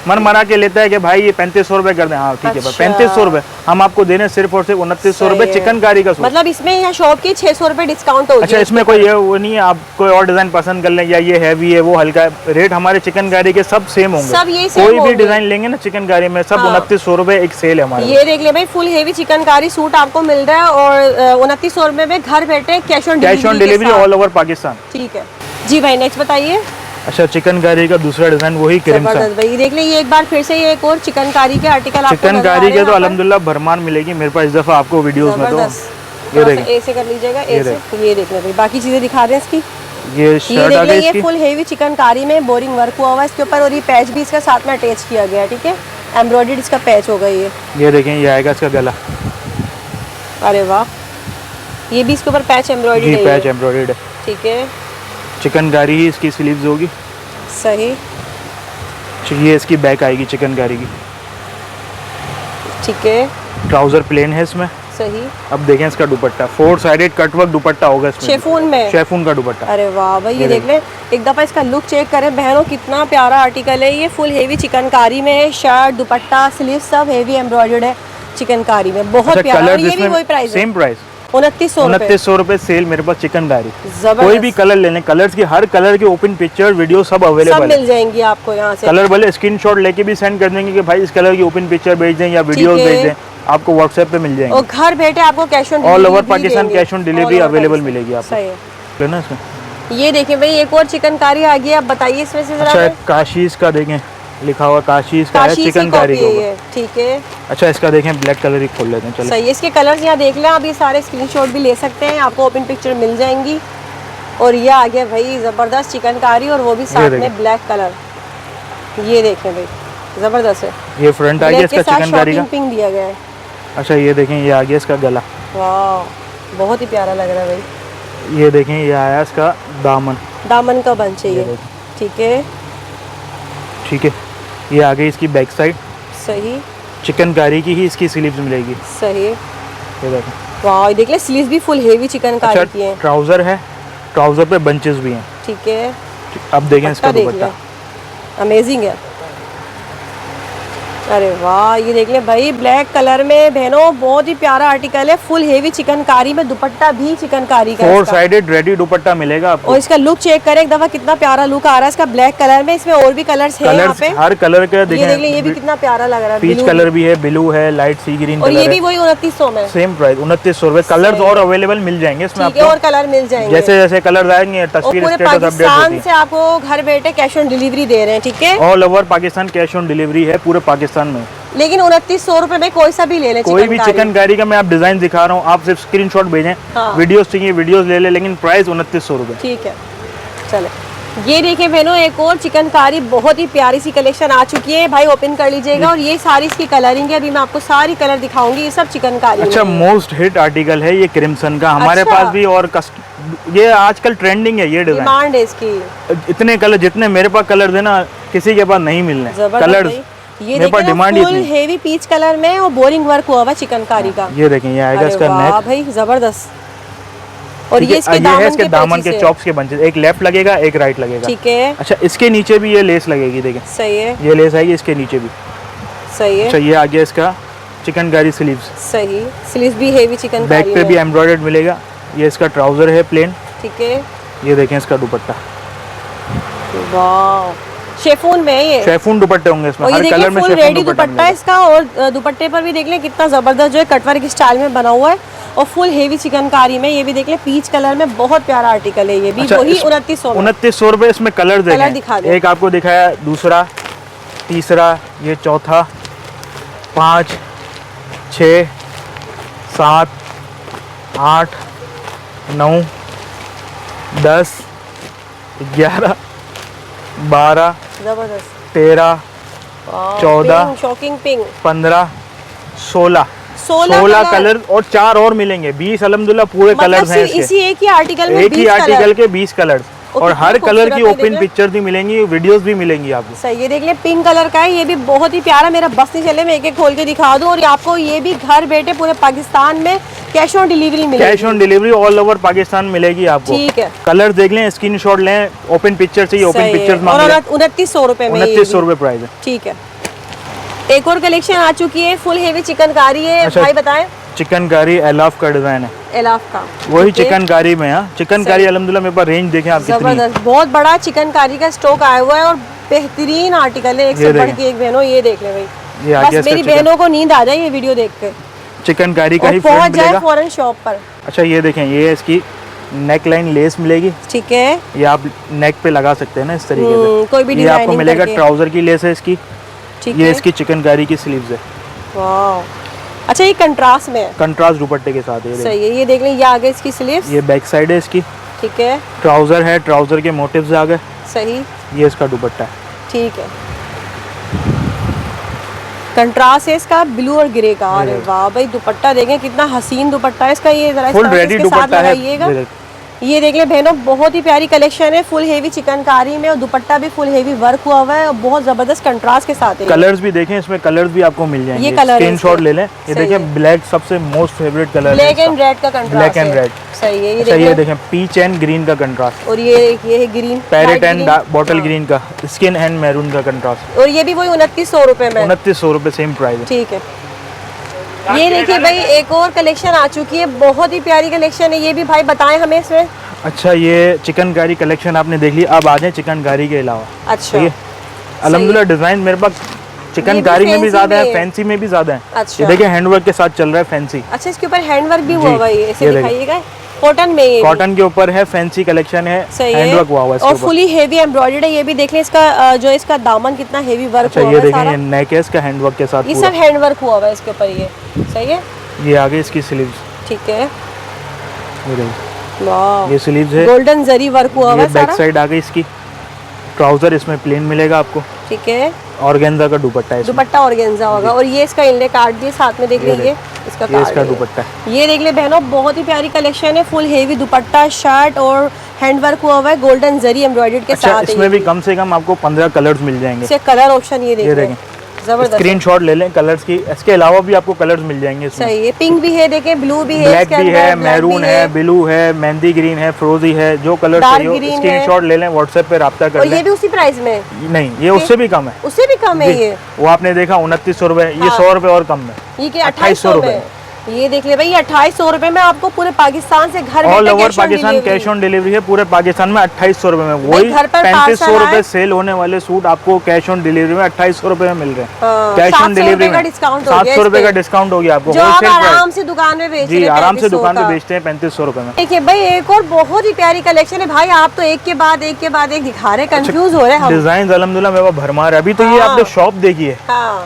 मन मना के लेता है कि भाई ये 3500 रुपए कर दें। हाँ ठीक है, 3500 रुपए हम आपको दे रहे हैं सिर्फ और सिर्फ 2900 रुपए चिकनकारी का सूट। मतलब इसमें यहाँ शॉप की 600 रुपए डिस्काउंट होगी। अच्छा इसमें कोई ये वो नहीं है आप कोई और डिजाइन पसंद कर लें या ये हैवी है वो हल्का है, रेट हमारे चिकनकारी के सब सेम होंगे। सब ये कोई भी डिजाइन लेंगे ना चिकनकारी में सब 2900 रुपए एक सेल है हमारे। ये देख ले भाई फुल हेवी चिकनकारी सूट आपको मिल रहा है और 2900 रुपए में घर बैठे cash on delivery all over Pakistan. ठीक है जी भाई, नेक्स्ट बताइए। अच्छा चिकनकारी का दूसरा डिजाइन वही क्रिम्सन। भाई देख ले ये एक बार फिर से ये एक और चिकनकारी के आर्टिकल आपको चिकनकारी के तो अल्हम्दुलिल्लाह भरमार मिलेगी मेरे पास इस दफा आपको वीडियोस में। तो ये देखिए ऐसे कर लीजिएगा ऐसे, ये देख ले भाई बाकी चीजें दिखा रहे हैं इसकी। ये शर्ट आ गई, ये फुल हेवी चिकनकारी में बोरिंग वर्क हुआ हुआ है इसके ऊपर और ये पैच भी इसका साथ में अटैच किया गया है। ठीक है, एम्ब्रॉयडर्ड इसका पैच होगा ये देखें ये आएगा इसका गला। अरे वाह, ये भी इसके ऊपर पैच एम्ब्रॉयडर्ड है। पैच एम्ब्रॉयडर्ड है। ठीक है, चिकनकारी ही इसकी स्लीव्स होगी। सही। ये इसकी बैक आएगी चिकनकारी की। ठीक है, ट्राउजर प्लेन है इसमें। सही। अब देखें इसका दुपट्टा 4 साइडेड कटवर्क दुपट्टा होगा इसमें, शेफून में, शेफून का दुपट्टा। अरे वाह भाई, ये देख ले एक दफा इसका लुक चेक करें बहनों, कितना प्यारा आर्टिकल है ये। फुल हेवी चिकनकारी में है, शर्ट दुपट्टा स्लीव सब हेवी एम्ब्रॉयडर्ड है चिकनकारी में, बहुत प्यारा। और ये भी वही प्राइस है, सेम प्राइस 2900 रुपए सेल मेरे पास चिकनकारी। कोई भी कलर लेने, कलर्स की हर कलर की ओपन पिक्चर वीडियो सब अवेलेबल मिल जाएंगी आपको यहाँ से। कलर वाले स्क्रीनशॉट लेके भी सेंड कर देंगे कि भाई इस कलर की ओपन पिक्चर भेज दें या वीडियो भेज दें, आपको व्हाट्सएप पे मिल जाएंगे। और घर बैठे आपको cash on all over Pakistan cash on delivery available मिलेगी आपको। ना इसमें ये देखिए भाई एक और चिकनकारी आ गई, आप बताइए इसमें से जरा। अच्छा काशीज का देखें लिखा हुआ, काशीज का है चिकनकारी का। ठीक है। अच्छा इसका देखें ब्लैक कलर ही खोल लेते हैं। चलो सही है, इसके कलर्स यहाँ देख लें आप, ये सारे स्क्रीनशॉट भी ले सकते हैं, आपको ओपन पिक्चर मिल जाएंगी। और ये आ गया भाई जबरदस्त चिकनकारी और वो भी साथ में ब्लैक कलर। ये देखें भाई जबरदस्त है। ये फ्रंट आ गया इसका चिकनकारी का, पिंक दिया गया है। अच्छा ये देखें ये आ गया इसका गला, वाह बहुत ही प्यारा लग रहा है भाई। ये देखें ये आया इसका दामन, दामन का बन चाहिए। ठीक है, ठीक है। ये आ गई इसकी बैक साइड, सही। चिकनकारी की ही इसकी स्लीव्स मिलेगी। सही। ये देखें, वाह देख ले स्लीव्स भी फुल हेवी चिकनकारी की है। ट्राउजर है, ट्राउजर पे बंचेस भी हैं। ठीक है, अब देखें इसका दुपट्टा, अमेजिंग है। अरे वाह, ये देख ले भाई ब्लैक कलर में बहनों, बहुत ही प्यारा आर्टिकल है। फुल हेवी चिकनकारी में दुपट्टा भी चिकनकारी का, 4 साइडेड रेडी दुपट्टा मिलेगा आपको। और इसका लुक चेक करें एक दफा, कितना प्यारा लुक आ रहा है इसका ब्लैक कलर में। इसमें और भी कलर्स हैं यहाँ पे, हर कलर का देखें। ये देख ले, ये भी कितना प्यारा लग रहा है। पीच कलर भी है, ब्लू है, लाइट सी ग्रीन और ये भी वही 2900 में, सेम प्राइस 2900 रुपए। कलर्स और अवेलेबल मिल जाएंगे इसमें आपको, और कलर मिल जाएंगे जैसे जैसे कलर आएंगे तस्वीर पूरे पाकिस्तान से आपको घर बैठे कैश ऑन डिलीवरी दे रहे हैं। ठीक है, all over Pakistan cash on delivery है पूरे पाकिस्तान में। लेकिन 2900 रुपए में कोई सा भी ले लें, कोई भी चिकनकारी का मैं आप डिजाइन दिखा रहा हूँ, आप सिर्फ स्क्रीनशॉट भेजें। वीडियोस चाहिए वीडियोस ले ले, लेकिन प्राइस 2900 रुपए। ठीक है, चले ये देखिए बहनों एक और चिकनकारी बहुत ही प्यारी सी कलेक्शन आ चुकी है भाई, ओपन कर लीजिएगा। और ये सारी इसकी कलरिंग है, अभी मैं आपको सारी कलर दिखाऊंगी, ये सब चिकनकारी। अच्छा मोस्ट हिट आर्टिकल है ये क्रिम्सन का, हमारे पास भी और ये आजकल ट्रेंडिंग है ये डिजाइन, डिमांड है इसकी। इतने कलर जितने मेरे पास कलर थे ना किसी के पास नहीं मिलने कलर, ये देखिए demand full heavy peach colour में और बोरिंग वर्क हुआ हुआ चिकनकारी का। ये देखें ये आएगा इसका नेक भाई जबरदस्त। और ये इसके दामन के चॉप्स के बंचेस, एक लेफ्ट लगेगा एक राइट लगेगा। ठीक है, अच्छा इसके नीचे भी ये लेस लगेगी, देखें सही है, ये लेस आएगी इसके नीचे भी, सही है। अच्छा ये आ गया इसका चिकनकारी स्लीव्स, सही स्लीव्स भी हेवी चिकनकारी, बैक पे भी एम्ब्रॉयडर्ड मिलेगा। ये इसका ट्राउजर है प्लेन। ठीक है, ये देखें इसका दुपट्टा, वाह शेफून में, ये शेफून दुपट्टे होंगे इसमें, हर कलर में रेडी दुपट्टा है इसका। और दुपट्टे पर भी देख लें कितना जबरदस्त जो है कटवर्क स्टाइल में बना हुआ है और फुल हेवी चिकनकारी में। ये भी देख लें पीच कलर में, बहुत प्यारा आर्टिकल है ये भी। अच्छा, वही 2900 रुपए। इसमें कलर दिखा एक आपको दिखाया, दूसरा, तीसरा, ये चौथा, 5, 6, 7, 8, 9, 10, 11, 12, जबरदस्त, 13, 14, शॉकिंग पिंक, 15, 16 कलर और 4 और मिलेंगे। 20 अल्हम्दुलिल्लाह पूरे कलर्स हैं इसके। इसी एक ही आर्टिकल में एक ही आर्टिकल के 20 कलर्स और हर कलर की खूबसूरत है, ओपन पिक्चर भी मिलेंगी, वीडियोस भी मिलेंगी आपको। सही, ये देख ले पिंक कलर का है, ये भी बहुत ही प्यारा, मेरा बस नहीं चले मैं एक एक खोल के दिखा दूं। और आपको ये भी घर बैठे पूरे पाकिस्तान में कैश ऑन डिलीवरी मिलेगी। Cash on delivery all over Pakistan मिलेगी आपको। ठीक है, कलर देख लें, स्क्रीनशॉट लें, ओपन पिक्चर चाहिए ओपन पिक्चर्स मांग लें। 2900 रुपए में, 2900 रुपए प्राइस है। ठीक है। एक और कलेक्शन आ चुकी है, फुल हेवी चिकनकारी है। अच्छा, भाई बताएं। चिकनकारी एलाफ का डिजाइन है, एलाफ का वही चिकनकारी में। चिकनकारी अल्हम्दुलिल्लाह मेरे पास रेंज देखें आप कितनी जबरदस्त, बहुत बड़ा चिकनकारी का स्टॉक आया हुआ है और बेहतरीन आर्टिकल है, एक से बढ़ के एक। बहनों ये देख ले भाई, बस मेरी बहनों को नींद आ जाए ये वीडियो देख के। चिकनकारी का ही पहुंच जाए फॉरेन शॉप पर। अच्छा ये देखें, ये इसकी नेक लाइन लेस मिलेगी, ठीक है, ये आप नेक पे लगा सकते हैं ना इस तरीके से। कोई भी ये आपको मिलेगा, ट्राउजर की लेस है इसकी, ठीक ये है। इसकी चिकनकारी की स्लीव्स है। वाह, अच्छा ये कंट्रास्ट में है, कंट्रास्ट दुपट्टे के साथ है। सही है, ये देख लें, ये आगे इसकी स्लीव्स, ये बैक साइड है इसकी, ठीक है। ट्राउजर है, ट्राउजर के मोटिव्स आ गए, सही, ये इसका दुपट्टा है, ठीक है। कंट्रास्ट है इसका ब्लू और ग्रे का। अरे वाह भाई, दुपट्टा देखें कितना हसीन दुपट्टा है इसका। ये जरा फुल रेडी दुपट्टा है। ये देख ले बहनों, बहुत ही प्यारी कलेक्शन है, फुल हेवी चिकनकारी में और दुपट्टा भी फुल हेवी वर्क हुआ हुआ है और बहुत जबरदस्त कंट्रास्ट के साथ है। कलर्स भी देखें, इसमें कलर्स भी आपको मिल जाएंगे, ये कलर स्क्रीनशॉट ले लें। ये देखें, ब्लैक सबसे मोस्ट फेवरेट कलर है, ब्लैक एंड रेड का कंट्रास्ट, ब्लैक एंड रेड, सही है। ये देखें पीच एंड ग्रीन का कंट्रास्ट, और ये है green, parrot and bottle green का, स्किन एंड मैरून का कंट्रास्ट। और ये भी वही 2900 रुपए में, 2900 रुपए सेम प्राइस है, ठीक है। ये देखिए भाई, एक और कलेक्शन आ चुकी है, बहुत ही प्यारी कलेक्शन है, ये भी भाई बताएं हमें इसमें। अच्छा, ये चिकनकारी कलेक्शन आपने देख ली, अब आ जाए चिकनकारी के अलावा। अच्छा, अल्हम्दुलिल्लाह डिजाइन मेरे पास चिकनकारी में भी ज्यादा है, फैंसी में भी ज्यादा है। अच्छा, ये देखिए हैंडवर्क के साथ चल रहा है फैंसी। अच्छा, इसके ऊपर हैंडवर्क भी हुआ हुआ है, ऐसे दिखाइएगा। कॉटन में, ये कॉटन के ऊपर है, फैंसी कलेक्शन है, हैंडवर्क हुआ हुआ है और फुली हेवी एम्ब्रॉयडर्ड है। ये भी देख लें, इसका जो इसका दामन कितना हेवी वर्क हुआ है। ये देखें, ये नेक है इसका हैंडवर्क के साथ, ये सब हैंडवर्क हुआ हुआ है इसके ऊपर, ये सही है। ये आगे इसकी स्लीव्स, ठीक है, ये स्लीव्स है, गोल्डन जरी वर्क हुआ हुआ है सारा। बैक साइड आ गई इसकी, ट्राउजर इसमें प्लेन मिलेगा आपको, ठीक है। ऑर्गेन्जा का दुपट्टा है, दुपट्टा ऑर्गेन्जा होगा। और ये इसका इनले कार्ड भी साथ में देख लीजिए, इसका दुपट्टा है। ये देख ले बहनों, बहुत ही प्यारी कलेक्शन है, फुल हेवी दुपट्टा, शर्ट और हैंडवर्क हुआ हुआ है गोल्डन जरी एम्ब्रॉयडर्ड के साथ। इसमें भी कम से कम आपको 15 कलर्स मिल जाएंगे। इसके कलर ऑप्शन ये देखें, जबरदस्त, स्क्रीनशॉट ले लें कलर्स की। इसके अलावा भी आपको कलर्स मिल जाएंगे इसमें। सही है, पिंक भी है देखें, ब्लू भी है, ब्लैक भी है, मैरून है, ब्लू है, मेहंदी ग्रीन है, फ्रोजी है, जो कलर चाहिए स्क्रीनशॉट ले लें, व्हाट्सएप पे राब्ता कर लें। और ये भी उसी प्राइस में नहीं, ये उससे भी कम है, उससे भी कम है। ये वो आपने देखा 2900 रुपए, ये 100 रुपए और कम है, ये 2800 रुपए। ये देख ले भाई, 2800 रुपए में आपको पूरे पाकिस्तान से घर all over Pakistan cash on delivery है, पूरे पाकिस्तान में 2800 रुपए में। वही 3500 रुपए सेल होने वाले सूट आपको कैश ऑन डिलीवरी में 2800 रुपए में मिल रहे हैं। कैश ऑन डिलीवरी में 700 रुपए का डिस्काउंट हो गया आपको, आराम से दुकान में बेच जी, आराम से दुकान में बेचते हैं 3500 रुपए में। देखिए भाई, एक और बहुत ही प्यारी कलेक्शन है भाई, आप तो एक के बाद एक दिखा रहे, कंफ्यूज हो रहे हैं। डिजाइन अल्हम्दुलिल्लाह मेरे पास भरमार है। अभी तो ये आपने शॉप देखी है,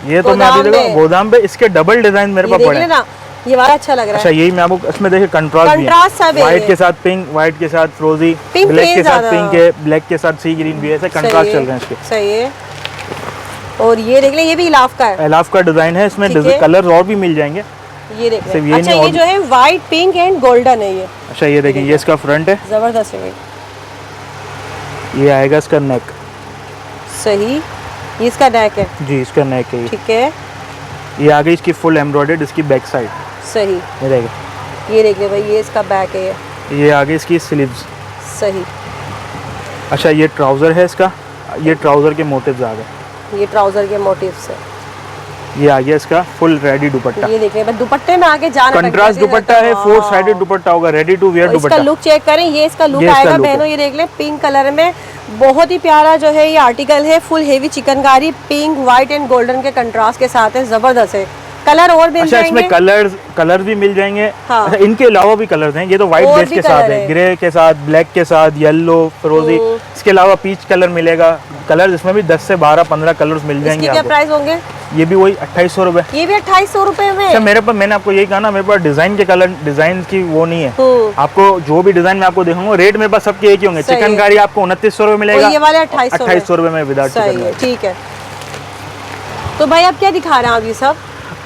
ये तो मैं अभी देखो गोदाम पे, इसके डबल डिजाइन मेरे पास पड़े हैं। ये वाला अच्छा लग रहा है। अच्छा, यही मैं आपको इसमें देखिए कंट्रास्ट भी है, व्हाइट के साथ पिंक, व्हाइट के साथ फ्रोजी, ब्लैक के साथ पिंक है, ब्लैक के साथ सी ग्रीन भी है, ऐसे कंट्रास्ट चल रहे हैं इसके। सही है। और ये देख ले, ये भी इलाफ का है, इलाफ का डिजाइन है, इसमें कलर और भी मिल जाएंगे। ये देख ले, अच्छा ये जो है व्हाइट, पिंक एंड गोल्डन है ये। अच्छा, ये देखिए, ये इसका फ्रंट है, जबरदस्त है। ये आएगा इसका नेक, सही, ये इसका नेक है जी, इसका नेक है, ठीक है। ये आगे इसकी फुल एम्ब्रॉयडर्ड, इसकी बैक साइड, सही, ये देखिए, ये देख ले भाई, ये इसका बैक है, ये आगे इसकी स्लीव्स, सही। अच्छा, ये ट्राउजर है इसका, ये ट्राउजर के मोटिव्स आ गए, ये ट्राउजर के मोटिव्स है। ये आ गया इसका फुल रेडी दुपट्टा, ये देखिए भाई, दुपट्टे में आगे जाना, कंट्रास्ट दुपट्टा है, 4 साइडेड दुपट्टा होगा, रेडी टू वेयर दुपट्टा। इसका लुक चेक करें, ये इसका लुक आएगा बहनों, ये देख ले, पिंक कलर में बहुत ही प्यारा जो है ये आर्टिकल है, full heavy chikankari, pink, white and golden के कंट्रास्ट के साथ है, जबरदस्त है। कलर और मिल जाएंगे, इसमें कलर भी मिल जाएंगे। अच्छा, इनके अलावा भी कलर्स हैं, ये तो व्हाइट बेस के साथ है, ग्रे के साथ, ब्लैक के साथ, येलो, फिरोजी, इसके अलावा पीच कलर मिलेगा। कलर इसमें भी 10 से 12-15 कलर्स मिल जाएंगे। क्या प्राइस होंगे? ये भी वही 2800 रुपए। ये भी 2800 रुपए में। अच्छा, मेरे पास, मैंने आपको यही कहा ना, मेरे पास डिजाइन के कलर, डिजाइन की वो नहीं है। आपको जो भी डिजाइन में आपको दिखाऊंगा, रेट मेरे पास सबके एक ही होंगे। चिकनकारी आपको 2900 रुपए मिलेगा, ये वाले 2800 रुपए में विदाउट चिकन। ठीक है। तो भाई आप क्या दिखा रहे हैं आप ये सब?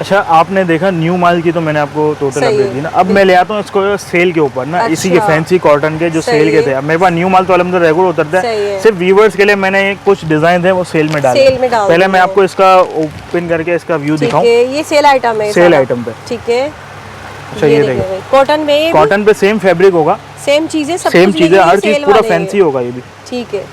अच्छा, आपने देखा न्यू माल की तो मैंने आपको टोटल अपडेट दी ना। अब मैं ले आता हूँ इसको सेल के ऊपर ना। इसी के फैंसी कॉटन के जो सेल के थे। अब मेरे पास न्यू माल तो अल्हम्दुलिल्लाह रेगुलर उतरता है, सिर्फ व्यूवर्स के लिए मैंने कुछ डिजाइन है वो सेल में डाले। पहले मैं आपको इसका ओपन करके इसका व्यू दिखाऊं। ये सेल आइटम है, सेल आइटम पे। ठीक है। अच्छा, ये देखिए कॉटन में, कॉटन पे सेम फैब्रिक होगा, सेम चीजें, सब सेम चीजें, हर चीज पूरा फैंसी होगा ये भी। ठीक है।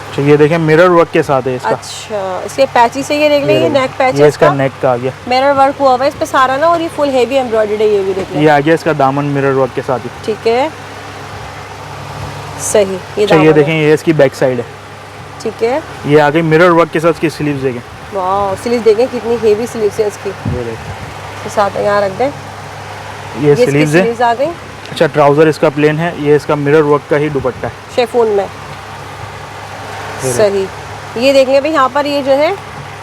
अच्छा, ये देखें मिरर वर्क के साथ है इसका। अच्छा, इसके पैची से ये देख लेंगे, नेक पैच ये इसका नेक का आ गया, मिरर वर्क हुआ हुआ है इस पे सारा ना, और ये फुल हेवी एम्ब्रॉयडर्ड है, ये भी देख लें। ये आ गया इसका दामन मिरर वर्क के साथ ही। ठीक है, सही। ये देखें ये इसकी बैक साइड है। ठीक है, ये आ गई मिरर वर्क के साथ इसकी स्लीव्स देखें। वाह, स्लीव्स देखें कितनी हेवी स्लीव्स है इसकी। ये देखें, इस साथ यहाँ रख दें, ये स्लीव्स है। आ गई। अच्छा, ट्राउजर इसका प्लेन है, ये इसका मिरर वर्क का ही दुपट्टा है शेफून में। सही। ये देखेंगे भाई यहाँ पर ये जो है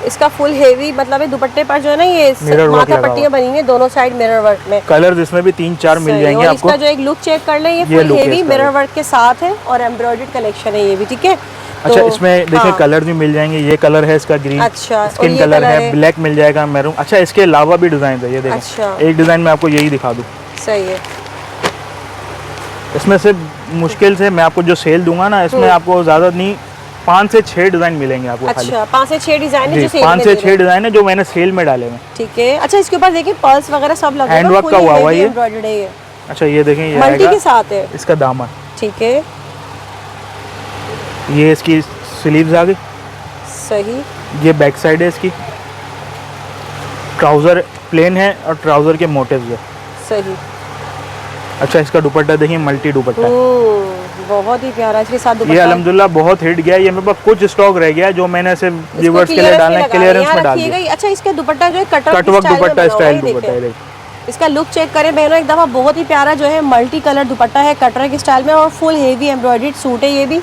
इसका फुल हेवी, मतलब दुपट्टे पर जो है ना ये माथा पट्टियां बनी हैं दोनों साइड मिरर वर्क में। कलर इसमें भी 3-4 मिल जाएंगे आपको। इसका जो एक लुक चेक कर लें, ये फुल हेवी मिरर वर्क के साथ है और एम्ब्रॉयडर्ड कलेक्शन है ये भी। ठीक है। अच्छा, इसमें देखिए कलर भी मिल जाएंगे। ये कलर है इसका ग्रीन। अच्छा, स्किन कलर है, ब्लैक मिल जाएगा, मैरून। अच्छा, इसके अलावा भी डिजाइन है, ये देखिए। अच्छा, एक डिजाइन में आपको यही दिखा दूं। सही है। इसमें से मुश्किल से मैं आपको जो सेल दूंगा ना, इसमें आपको ज्यादा नहीं 5 से 6 डिजाइन मिलेंगे आपको। अच्छा, 5 से 6 डिजाइन है जो सेल में 5 से 6 डिजाइन है जो मैंने सेल में डाले हैं। ठीक है। अच्छा, इसके ऊपर देखिए पर्ल्स वगैरह सब लगे हैं, हैंडवर्क का हुआ हुआ ये। एम्ब्रॉयडर्ड है ये। अच्छा, ये देखें, ये मल्टी के साथ है इसका दामन। ठीक है, ये इसकी स्लीव्स आ गई। सही। ये बैक साइड है इसकी। ट्राउजर प्लेन है और ट्राउजर के मोटिव्स है। सही। अच्छा, इसका दुपट्टा देखिए, मल्टी दुपट्टा है, बहुत ही प्यारा इसके साथ दुपट्टा। ये अल्हम्दुलिल्लाह बहुत हिट गया। ये मेरे पास कुछ स्टॉक रह गया जो मैंने सिर्फ व्यूअर्स के लिए डालना है, क्लियरेंस में डाल दिया। अच्छा, इसका दुपट्टा जो है कटवर्क दुपट्टा स्टाइल दुपट्टा है। इसका लुक चेक करें बहनों एक दफा, बहुत ही प्यारा जो है मल्टी कलर दुपट्टा है कटवर्क स्टाइल में, और फुल हेवी एम्ब्रॉयडर्ड सूट है ये भी।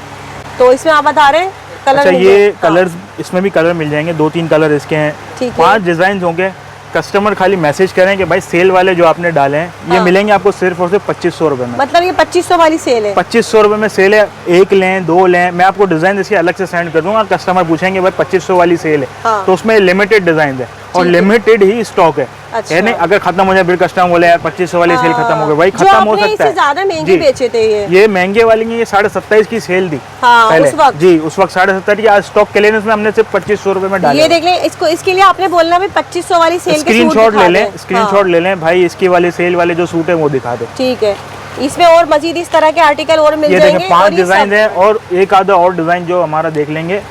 तो इसमें आप बता रहे हैं कलर। अच्छा, ये कलर्स इसमें भी कलर मिल जाएंगे, 2-3 कलर इसके हैं। 5 डिजाइन होंगे। कस्टमर खाली मैसेज करें कि भाई सेल वाले जो आपने डाले हैं ये मिलेंगे आपको सिर्फ और सिर्फ 2500 रुपए में। मतलब ये 2500 वाली सेल है। 2500 रुपए में सेल है। 1 लें 2 लें, मैं आपको डिजाइन इसके अलग से सेंड कर दूंगा। कस्टमर पूछेंगे भाई 2500 वाली सेल है, तो उसमें लिमिटेड डिजाइन है और लिमिटेड ही स्टॉक है। अच्छा। नहीं, अगर खत्म हो जाए फिर कस्टमर बोले यार 2500 वाली सेल खत्म हो गई, भाई खत्म हो सकता है। ज्यादा महंगे बेचे थे ये महंगे वाली ये 27.5 की सेल थी पहले। उस वक्त जी, उस वक्त 27.5 की। आज स्टॉक क्लियरेंस में हमने सिर्फ 2500 रुपए में डाला। ये देख लें इसको, इसके लिए आपने बोलना भाई 2500 वाली सेल के स्क्रीनशॉट ले लें, स्क्रीनशॉट ले लें भाई, इसकी वाली सेल वाले जो सूट है वो दिखा दो। ठीक है। इसमें और मजीद इस तरह के आर्टिकल और मिल जाएंगे। ये देखिए 5 डिजाइन है और एक आधा और डिजाइन जो हमारा देख लेंगे,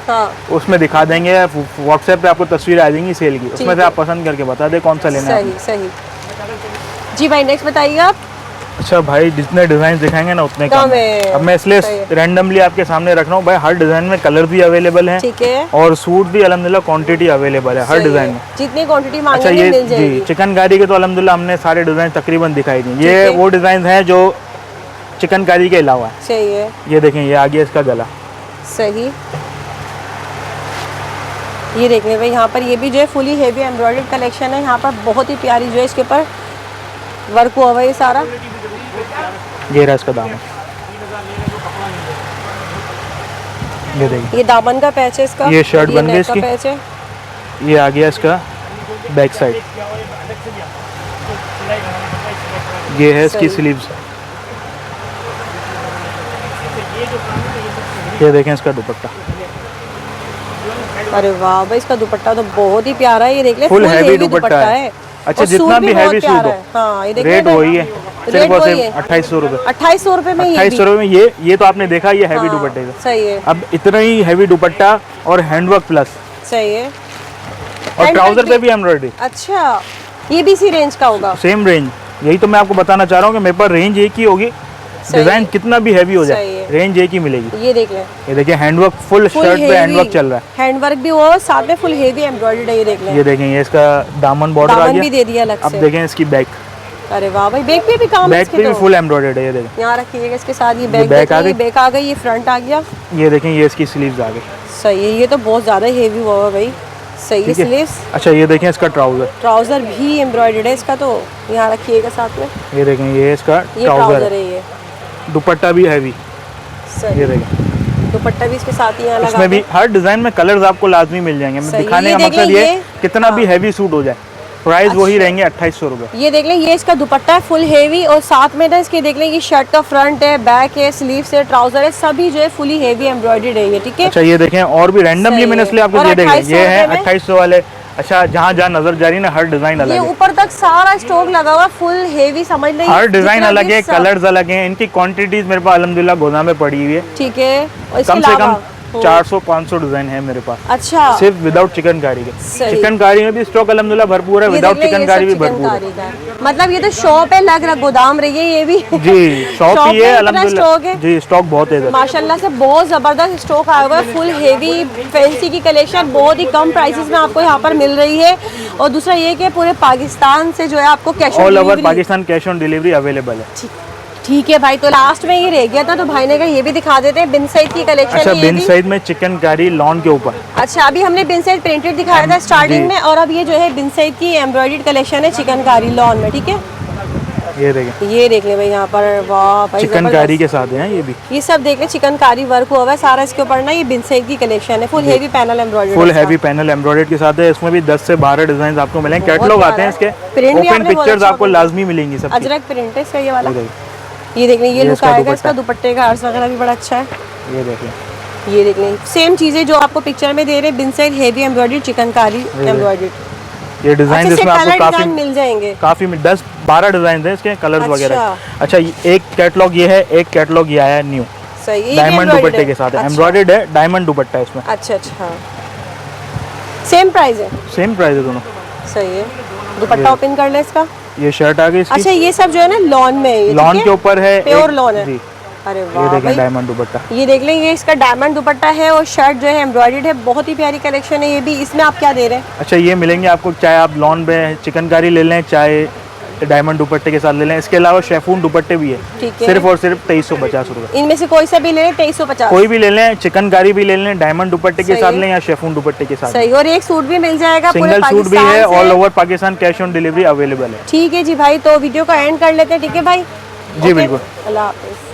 उसमें दिखा देंगे। व्हाट्सएप पे आपको तस्वीर आ जाएंगी सेल की, उसमें से आप पसंद करके बता दें कौन सा लेना है। सही। जी भाई, नेक्स्ट बताइए आप। अच्छा भाई, जितने डिजाइन दिखाएंगे ना उतने कम है। अब मैं इसलिए रैंडमली आपके सामने रख रहा हूँ भाई। हर डिजाइन में कलर भी अवेलेबल है, ठीक है, और सूट भी अल्हम्दुलिल्लाह क्वांटिटी अवेलेबल है हर डिजाइन में। जितनी क्वांटिटी मांगेंगे अच्छा, ये मिल जाएगी। जी चिकनकारी के तो अल्हम्दुलिल्लाह हमने सारे डिजाइन तकरीबन दिखाई दी। ये वो डिजाइन है जो चिकनकारी के अलावा है। सही है। ये देखें, ये आ गया इसका गला। सही। ये देख लें भाई, यहाँ पर ये भी जो है फुली हेवी एम्ब्रॉयडर्ड कलेक्शन है। यहाँ पर बहुत ही प्यारी जो है इसके ऊपर वर्क हुआ हुआ है सारा। ये रहा इसका दामन, ये देखिए, ये दामन का पैच है इसका। ये शर्ट बन गई इसकी। पैच है। ये आ गया इसका बैक साइड। ये है इसकी स्लीव्स। ये देखें इसका दुपट्टा। अरे वाह भाई, इसका दुपट्टा तो बहुत ही प्यारा है। ये देख ले, फुल हैवी दुपट्टा है। अच्छा, जितना भी हैवी सूट हो, रेट वही है, सिर्फ और सिर्फ 2800 रुपए। 2800 रुपए में 2800 रुपए में ये तो आपने देखा, ये हैवी दुपट्टे का। सही है। अब इतना ही हैवी दुपट्टा और हैंडवर्क प्लस। सही है। और ट्राउजर पे भी एम्ब्रॉयडरी। अच्छा, ये भी इसी रेंज का होगा। सेम रेंज, यही तो मैं आपको बताना चाह रहा हूँ कि मेरे पास रेंज एक ही होगी, डिजाइन कितना भी हैवी हो जाए रेंज एक ही मिलेगी। ये देख लें, ये देखिए हैंडवर्क, फुल शर्ट पे हैंडवर्क चल रहा है। हैंडवर्क भी वो साथ में फुल हेवी एम्ब्रॉयडर्ड है। ये देख लें, ये देखें, ये इसका दामन बॉर्डर आ गया, भी दे दिया अलग से। अब देखें इसकी बैक। अरे वाह भाई, बैक पे भी काम है। बैक पे भी फुल एम्ब्रॉयडर्ड है। ये देखें, यहाँ रखिएगा इसके साथ। ये बैक आ गई, ये फ्रंट आ गया। ये देखें, ये इसकी स्लीव्स आ गई। सही है। ये तो बहुत ज्यादा हेवी हुआ है भाई। सही है स्लीव्स। अच्छा, ये देखें इसका ट्राउजर भी एम्ब्रॉयडर्ड है इसका, तो यहाँ रखिएगा साथ में। ये देखें, ये इसका ट्राउजर है। ये दुपट्टा भी हैवी। ये देखें, दुपट्टा भी इसके साथ ही लगा। इसमें भी हर डिजाइन में कलर्स आपको लाजमी मिल जाएंगे। मैं दिखाने का मकसद ये कितना भी हैवी सूट हो जाए, प्राइस वही रहेंगे 2800 रुपए। ये देख लें, ये इसका दुपट्टा है फुल हेवी, और साथ में ना इसके देख लें ये शर्ट का फ्रंट है, बैक है, स्लीव्स है, ट्राउजर है, सभी जो है फुली हेवी एम्ब्रॉयडर्ड है ये, ठीक है। अच्छा ये देखें, और भी रैंडमली मैंने इसलिए आपको ये देखें, ये है 2800 वाले। अच्छा जहाँ जहाँ नजर जा रही है ना, हर डिजाइन अलग है, ये ऊपर तक सारा स्टॉक लगा हुआ फुल हेवी, समझ लीजिए हर डिजाइन अलग है, कलर्स अलग हैं, इनकी क्वांटिटीज मेरे पास अल्हम्दुलिल्लाह गोदाम में पड़ी हुई है, ठीक है। और कम से कम 400-500 डिजाइन है मेरे पास। अच्छा, सिर्फ विदाउट चिकनकारी के। चिकनकारी में भी स्टॉक अल्हम्दुलिल्लाह भरपूर है, विदाउट चिकनकारी भी भरपूर है। मतलब ये तो शॉप है, लग रहा गोदाम रही है ये भी। जी शॉप ही है अल्हम्दुलिल्लाह। जी स्टॉक बहुत है माशाल्लाह से, बहुत जबरदस्त स्टॉक आया हुआ है, फुल हेवी फैंसी की कलेक्शन बहुत ही कम प्राइसेस में आपको यहाँ पर मिल रही है। और दूसरा ये कि पूरे पाकिस्तान से जो है आपको cash all over Pakistan cash on delivery available है। ठीक है भाई, तो लास्ट में ये रह गया था, तो भाई ने कहा ये भी दिखा देते हैं, बिन सईद की कलेक्शन। अच्छा बिन सईद में चिकनकारी लॉन के ऊपर। अच्छा, अभी हमने बिन सईद प्रिंटेड दिखाया था स्टार्टिंग में, और अब ये जो है बिन सईद की एम्ब्रॉयडर्ड कलेक्शन है चिकनकारी लॉन में, ठीक है। ये देखें, ये देख ले भाई यहाँ पर, वाह भाई चिकनकारी के साथ है ये भी। ये सब देख ले, चिकनकारी वर्क हुआ है सारा इसके ऊपर ना, ये बिन सईद की कलेक्शन है, full heavy panel embroidered, full heavy panel embroidered के साथ है। इसमें भी 10 से 12 डिजाइन आपको मिलेंगे, कैटलॉग आते हैं इसके, ओपन पिक्चर्स आपको लाजमी मिलेंगी सब। अजरक प्रिंट है इसका ये वाला, ये देख लें, ये लुक आएगा इसका, दुपट्टे का अर्ज वगैरह भी बड़ा अच्छा है। ये देख लें, ये देख लें, सेम चीजें जो आपको पिक्चर में दे रहे हैं, Bin Saeed heavy embroidered chikankari embroidered. ये डिजाइन इसमें आपको काफी मिल जाएंगे, काफी 10-12 डिजाइन है इसके, कलर्स वगैरह। अच्छा एक कैटलॉग ये है, एक कैटलॉग ये आया है न्यू, सही, डायमंड दुपट्टे के साथ है, एम्ब्रॉयडर्ड है, डायमंड दुपट्टा है इसमें। अच्छा अच्छा, सेम प्राइस है, सेम प्राइस है दोनों, सही है। दुपट्टा ओपन कर ले इसका, ये शर्ट आ गई इसकी। अच्छा ये सब जो है ना लॉन में है, लॉन के ऊपर है, प्योर लॉन है। जी अरे ये वाह देखें डायमंड दुपट्टा, ये देख लें, ये इसका डायमंड दुपट्टा है, और शर्ट जो है एम्ब्रॉयडर्ड है, बहुत ही प्यारी कलेक्शन है ये भी। इसमें आप क्या दे रहे हैं? अच्छा ये मिलेंगे आपको, चाहे आप लॉन में चिकनकारी ले लें, चाहे डायमंड दुपट्टे के साथ ले लें। इसके अलावा शेफून दुपट्टे भी है, सिर्फ और सिर्फ 2350 रुपए। इनमें से कोई सा भी ले लें 2350, कोई भी ले लें, चिकनकारी भी ले लें, डायमंड दुपट्टे के साथ लें या शेफून दुपट्टे के साथ। सही, और एक सूट भी मिल जाएगा, सिंगल सूट भी है, all over Pakistan cash on delivery available है। ठीक है जी भाई, तो वीडियो को एंड कर लेते हैं, ठीक है भाई? जी बिल्कुल, अल्लाह हाफिज़।